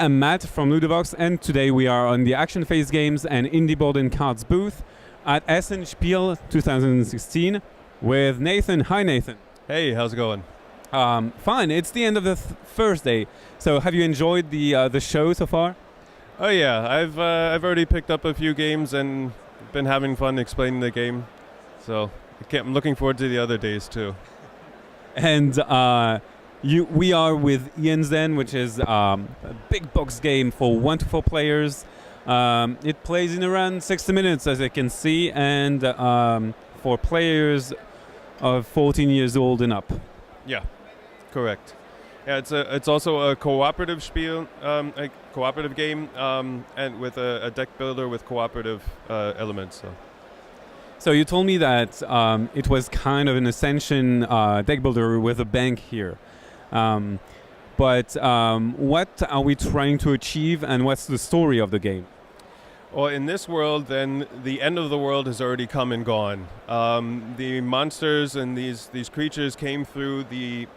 I'm Matt from Ludovox, and today we are on the Action Phase Games and Indie Board and Cards booth at Essen Spiel 2016 with Nathan. Hi, Nathan. Hey, how's it going? Fine. It's the end of the first day. So, have you enjoyed the show so far? Oh yeah, I've already picked up a few games and been having fun explaining the game. So I'm looking forward to the other days too. And we are with Aeon, which is a big box game for 1 to 4 players. It plays in around 60 minutes, as you can see, and for players of 14 years old and up. Yeah, correct. Yeah, it's also a cooperative spiel, a cooperative game, and with a deck builder with cooperative elements. So you told me that it was kind of an Ascension deck builder with a bank here. But what are we trying to achieve, and what's the story of the game? Well, in this world, then the end of the world has already come and gone. The monsters and these creatures came through these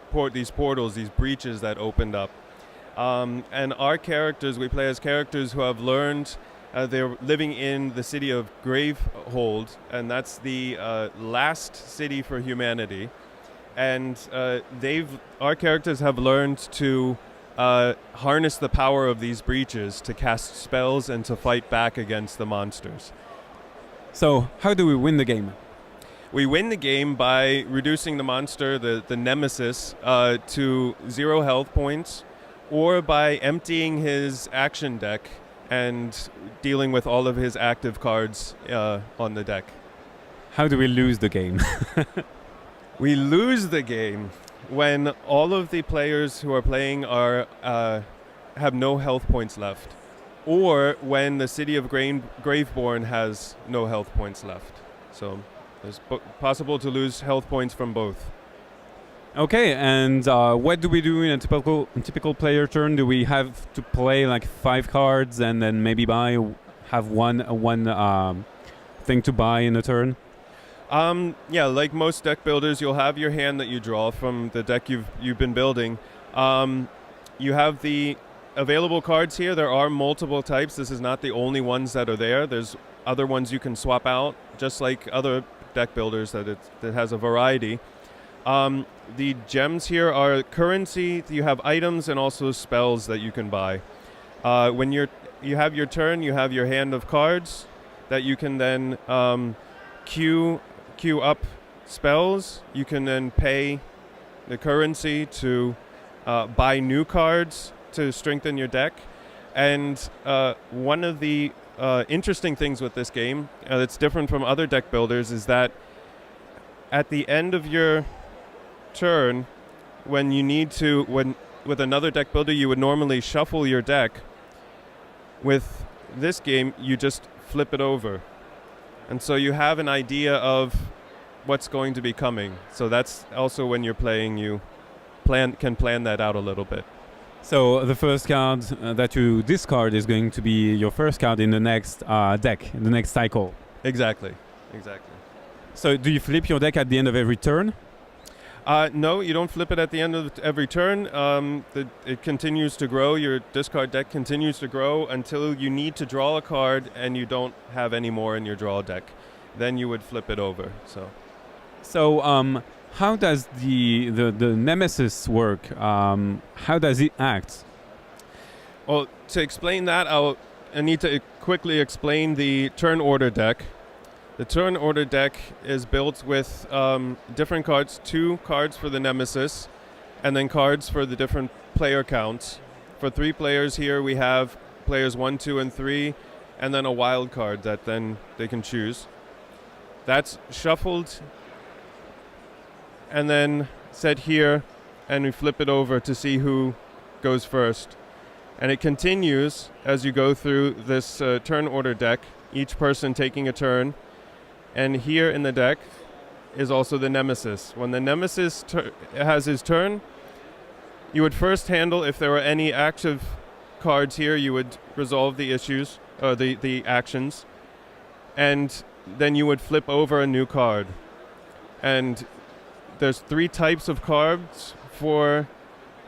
portals, these breaches that opened up. And our characters, we play as characters who have learned. They're living in the city of Gravehold, and that's the last city for humanity. And our characters have learned to harness the power of these breaches to cast spells and to fight back against the monsters. So, how do we win the game? We win the game by reducing the monster, the nemesis, to 0 health points, or by emptying his action deck and dealing with all of his active cards on the deck. How do we lose the game? We lose the game when all of the players who are playing have no health points left, or when the city of Graveborn has no health points left. So it's possible to lose health points from both. Okay, and what do we do in a typical player turn? Do we have to play like 5 cards and then maybe have one thing to buy in a turn? Yeah, like most deck builders, you'll have your hand that you draw from the deck you've been building. You have the available cards here. There are multiple types. This is not the only ones that are there. There's other ones you can swap out, just like other deck builders that has a variety. The gems here are currency. You have items and also spells that you can buy. When you have your turn, you have your hand of cards that you can then queue up spells. You can then pay the currency to buy new cards to strengthen your deck. And one of the interesting things with this game that's different from other deck builders is that at the end of your turn, when with another deck builder you would normally shuffle your deck. With this game you just flip it over. And so you have an idea of what's going to be coming. So that's also when you're playing, you can plan that out a little bit. So the first card that you discard is going to be your first card in the next deck, in the next cycle. Exactly. So do you flip your deck at the end of every turn? No, you don't flip it at the end of every turn. It continues to grow. Your discard deck continues to grow until you need to draw a card and you don't have any more in your draw deck. Then you would flip it over. So how does the nemesis work? How does it act? Well, to explain that, I need to quickly explain the turn order deck. The turn order deck is built with different cards, 2 cards for the nemesis, and then cards for the different player counts. For 3 players here, we have players 1, 2, and 3, and then a wild card that then they can choose. That's shuffled and then set here, and we flip it over to see who goes first. And it continues as you go through this turn order deck, each person taking a turn. And here in the deck is also the nemesis. When the nemesis has his turn, you would first handle, if there were any active cards here, you would resolve the issues, or the actions. And then you would flip over a new card. And there's 3 types of cards for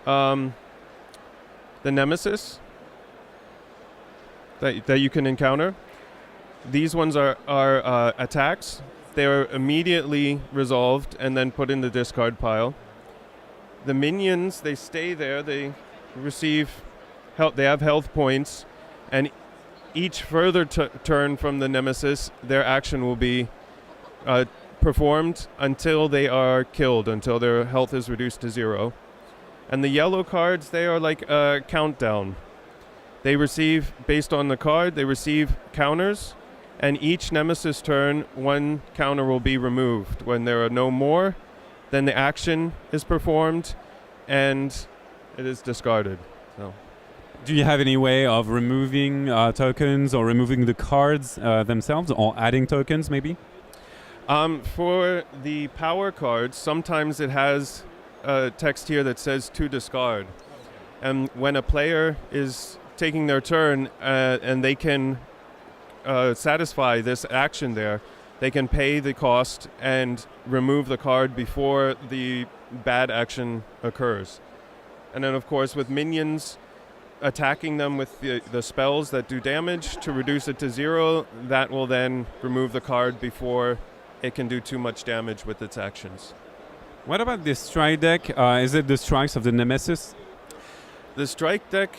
the nemesis. that you can encounter. These ones are attacks. They are immediately resolved and then put in the discard pile. The minions, they stay there. They receive health. They have health points, and each further turn from the nemesis, their action will be performed until they are killed, until their health is reduced to 0. And the yellow cards, they are like a countdown. They receive, based on the card, they receive counters, and each nemesis turn, one counter will be removed. When there are no more, then the action is performed, and it is discarded. So. Do you have any way of removing tokens or removing the cards themselves, or adding tokens maybe? For the power cards, sometimes it has a text here that says to discard. And when a player is taking their turn and they can satisfy this action there, they can pay the cost and remove the card before the bad action occurs. And then of course with minions, attacking them with the spells that do damage to reduce it to 0, that will then remove the card before it can do too much damage with its actions. What about this strike deck? Is it the strikes of the nemesis? The strike deck,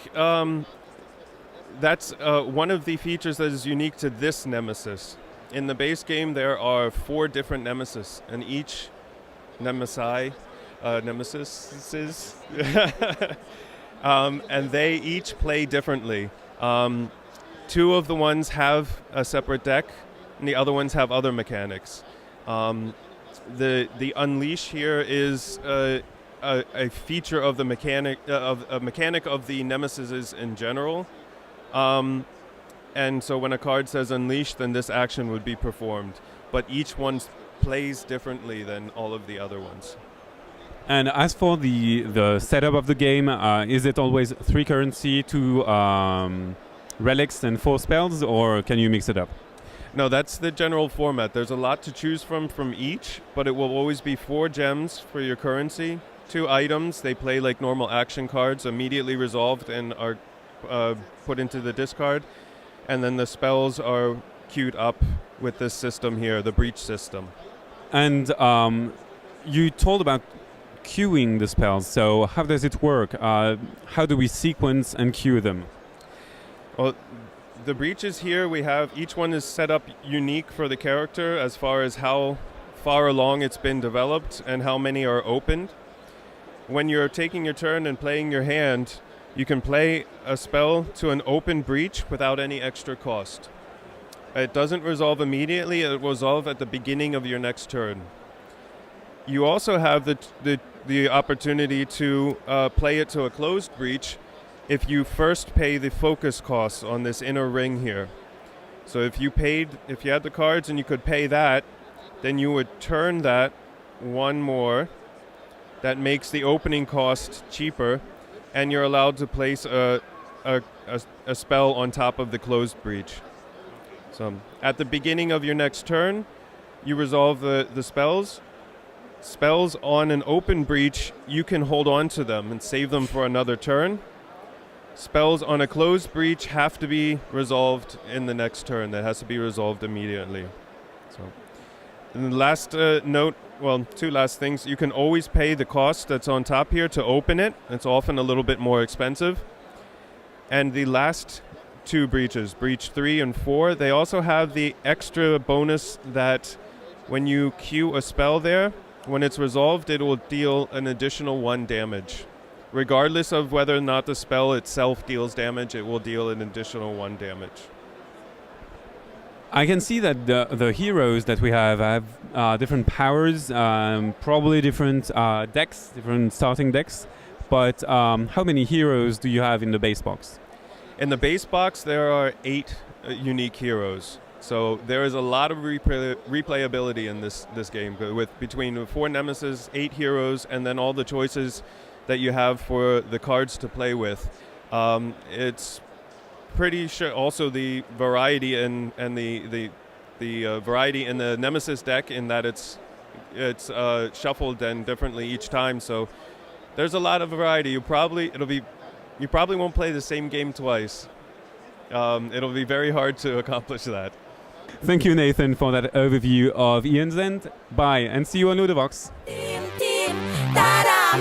that's one of the features that is unique to this nemesis. In the base game, there are 4 different nemesis, and each nemesis, and they each play differently. 2 of the ones have a separate deck, and the other ones have other mechanics. The unleash here is a feature of the mechanic of the nemesises in general. And so when a card says unleash, then this action would be performed. But each one plays differently than all of the other ones. And as for the setup of the game, is it always 3 currency, 2 relics and 4 spells, or can you mix it up? No, that's the general format. There's a lot to choose from each, but it will always be 4 gems for your currency, 2 items. They play like normal action cards, immediately resolved and are put into the discard. And then the spells are queued up with this system here, the breach system. And you told about queuing the spells, so how does it work? How do we sequence and queue them? Well, the breaches here we have, each one is set up unique for the character as far as how far along it's been developed and how many are opened. When you're taking your turn and playing your hand, you can play a spell to an open breach without any extra cost. It doesn't resolve immediately, it will resolve at the beginning of your next turn. You also have the opportunity to play it to a closed breach if you first pay the focus costs on this inner ring here. So if you had the cards and you could pay that, then you would turn that one more. That makes the opening cost cheaper, and you're allowed to place a spell on top of the closed breach. So at the beginning of your next turn, you resolve the spells. Spells on an open breach, you can hold on to them and save them for another turn. Spells on a closed breach have to be resolved in the next turn. That has to be resolved immediately. So, and the last note, well, 2 last things. You can always pay the cost that's on top here to open it. It's often a little bit more expensive. And the last 2 breaches, breach 3 and 4, they also have the extra bonus that when you queue a spell there, when it's resolved, it will deal an additional 1 damage. Regardless of whether or not the spell itself deals damage, it will deal an additional 1 damage. I can see that the heroes that we have different powers, probably different decks, different starting decks. But how many heroes do you have in the base box? In the base box, there are 8 unique heroes. So there is a lot of replayability in this game, with between 4 nemesis, 8 heroes, and then all the choices that you have for the cards to play with. It's pretty sure also the variety and the variety in the nemesis deck, in that it's shuffled and differently each time. So there's a lot of variety. You probably won't play the same game twice. It'll be very hard to accomplish that. Thank you, Nathan, for that overview of Aeon's End. Bye, and see you on Ludovox. Taram,